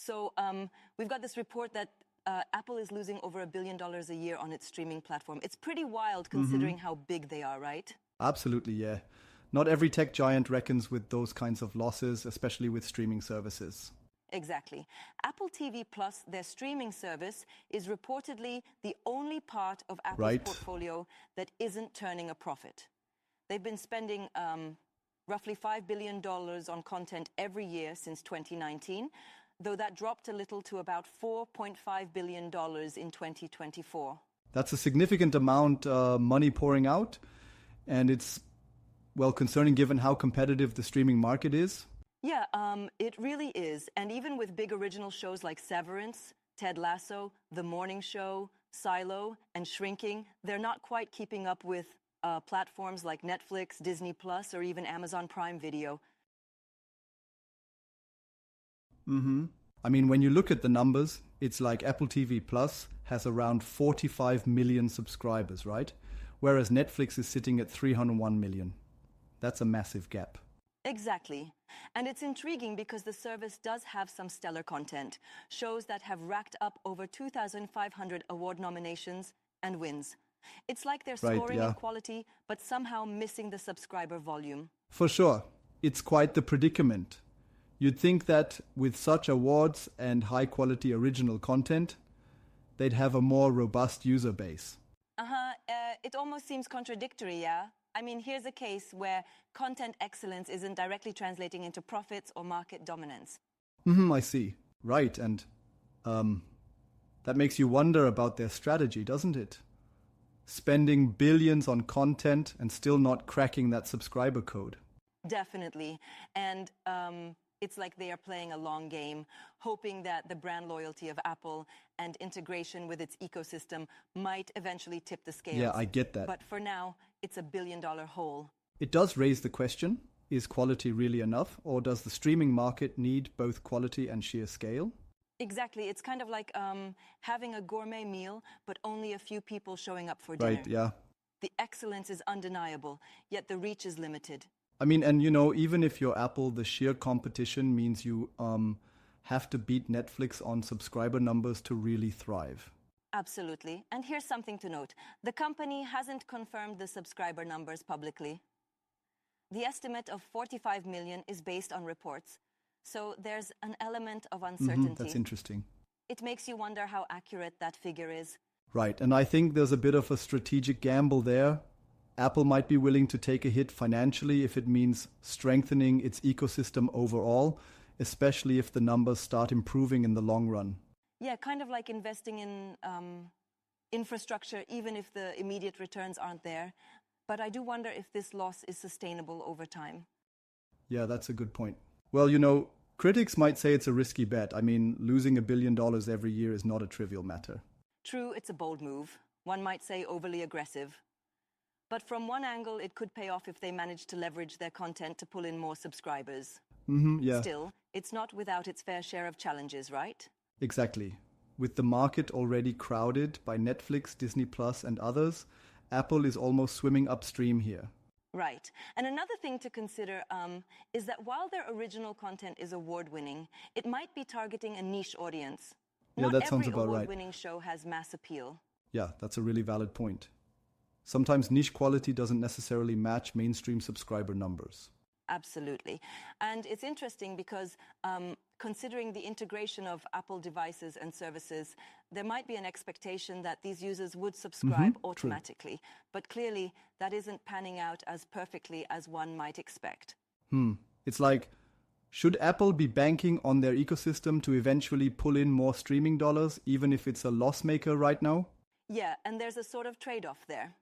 So we've got this report that Apple is losing over $1 billion a year on its streaming platform. It's pretty wild considering how big they are, right? Absolutely, yeah. Not every tech giant reckons with those kinds of losses, especially with streaming services. Exactly. Apple TV Plus, their streaming service, is reportedly the only part of Apple's portfolio that isn't turning a profit. They've been spending roughly $5 billion on content every year since 2019, though that dropped a little to about $4.5 billion in 2024. That's a significant amount money pouring out, and it's, well, concerning given how competitive the streaming market is. Yeah, it really is. And even with big original shows like Severance, Ted Lasso, The Morning Show, Silo, and Shrinking, they're not quite keeping up with platforms like Netflix, Disney Plus, or even Amazon Prime Video. I mean, when you look at the numbers, it's like Apple TV Plus has around 45 million subscribers, right? Whereas Netflix is sitting at 301 million. That's a massive gap. Exactly. And it's intriguing because the service does have some stellar content, shows that have racked up over 2,500 award nominations and wins. It's like they're scoring in quality, but somehow missing the subscriber volume. For sure. It's quite the predicament. You'd think that with such awards and high-quality original content, they'd have a more robust user base. It almost seems contradictory, yeah? I mean, here's a case where content excellence isn't directly translating into profits or market dominance. I see. Right, and that makes you wonder about their strategy, doesn't it? Spending billions on content and still not cracking that subscriber code. Definitely. And it's like they are playing a long game, hoping that the brand loyalty of Apple and integration with its ecosystem might eventually tip the scales. Yeah, I get that. But for now, it's a billion-dollar hole. It does raise the question, is quality really enough? Or does the streaming market need both quality and sheer scale? Exactly. It's kind of like having a gourmet meal, but only a few people showing up for dinner. Right, yeah. The excellence is undeniable, yet the reach is limited. I mean, and you know, even if you're Apple, the sheer competition means you have to beat Netflix on subscriber numbers to really thrive. Absolutely. And here's something to note. The company hasn't confirmed the subscriber numbers publicly. The estimate of 45 million is based on reports. So there's an element of uncertainty. That's interesting. It makes you wonder how accurate that figure is. Right. And I think there's a bit of a strategic gamble there. Apple might be willing to take a hit financially if it means strengthening its ecosystem overall, especially if the numbers start improving in the long run. Yeah, kind of like investing in infrastructure, even if the immediate returns aren't there. But I do wonder if this loss is sustainable over time. Yeah, that's a good point. Well, you know, critics might say it's a risky bet. I mean, losing $1 billion every year is not a trivial matter. True, it's a bold move. One might say overly aggressive. But from one angle, it could pay off if they manage to leverage their content to pull in more subscribers. Yeah. Still, it's not without its fair share of challenges, right? Exactly. With the market already crowded by Netflix, Disney Plus, and others, Apple is almost swimming upstream here. Right. And another thing to consider is that while their original content is award-winning, it might be targeting a niche audience. Yeah, that sounds Not about right. every award-winning show has mass appeal. Yeah, that's a really valid point. Sometimes niche quality doesn't necessarily match mainstream subscriber numbers. Absolutely. And it's interesting because considering the integration of Apple devices and services, there might be an expectation that these users would subscribe automatically. True. But clearly, that isn't panning out as perfectly as one might expect. It's like, should Apple be banking on their ecosystem to eventually pull in more streaming dollars, even if it's a loss maker right now? Yeah, and there's a sort of trade-off there.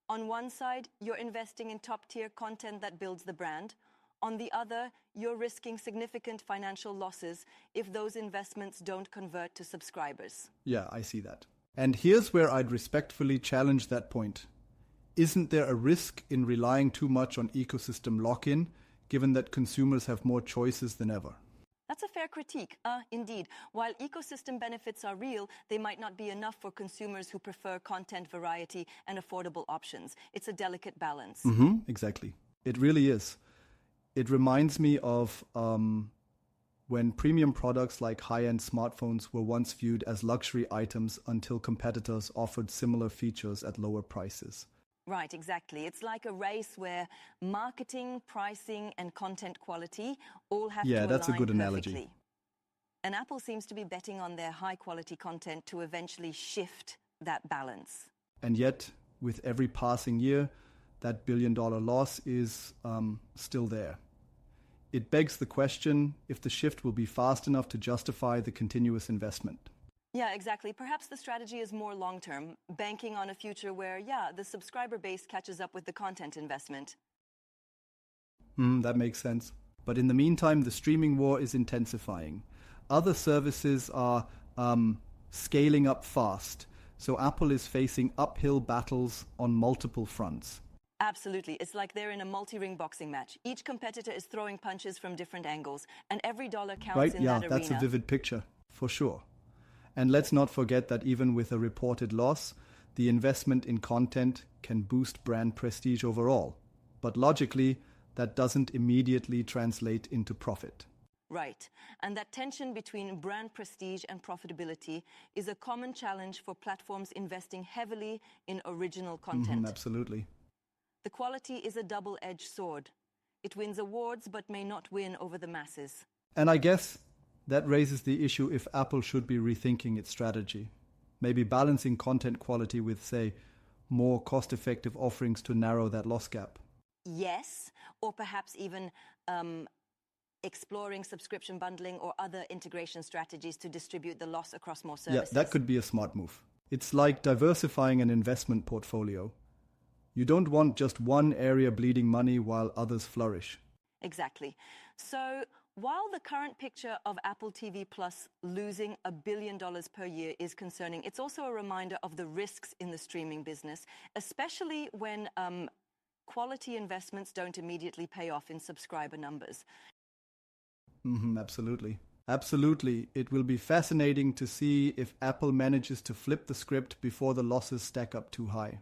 On one side, you're investing in top-tier content that builds the brand. On the other, you're risking significant financial losses if those investments don't convert to subscribers. Yeah, I see that. And here's where I'd respectfully challenge that point. Isn't there a risk in relying too much on ecosystem lock-in, given that consumers have more choices than ever? That's a fair critique. Indeed. While ecosystem benefits are real, they might not be enough for consumers who prefer content variety and affordable options. It's a delicate balance. Exactly. It really is. It reminds me of when premium products like high-end smartphones were once viewed as luxury items until competitors offered similar features at lower prices. Right, exactly. It's like a race where marketing, pricing, and content quality all have to align that's a good perfectly. analogy. And Apple seems to be betting on their high-quality content to eventually shift that balance. And yet, with every passing year, that billion-dollar loss is still there. It begs the question if the shift will be fast enough to justify the continuous investment. Yeah, exactly. Perhaps the strategy is more long-term, banking on a future where, the subscriber base catches up with the content investment. That makes sense. But in the meantime, the streaming war is intensifying. Other services are scaling up fast. So Apple is facing uphill battles on multiple fronts. Absolutely. It's like they're in a multi-ring boxing match. Each competitor is throwing punches from different angles, and every dollar counts in that arena. That's a vivid picture, for sure. And let's not forget that even with a reported loss, the investment in content can boost brand prestige overall. But logically, that doesn't immediately translate into profit. Right. And that tension between brand prestige and profitability is a common challenge for platforms investing heavily in original content. Absolutely. The quality is a double-edged sword. It wins awards but may not win over the masses. And I guess that raises the issue if Apple should be rethinking its strategy. Maybe balancing content quality with, say, more cost-effective offerings to narrow that loss gap. Yes, or perhaps even exploring subscription bundling or other integration strategies to distribute the loss across more services. Yeah, that could be a smart move. It's like diversifying an investment portfolio. You don't want just one area bleeding money while others flourish. Exactly. So while the current picture of Apple TV Plus losing $1 billion per year is concerning, it's also a reminder of the risks in the streaming business, especially when quality investments don't immediately pay off in subscriber numbers. Absolutely. Absolutely. It will be fascinating to see if Apple manages to flip the script before the losses stack up too high.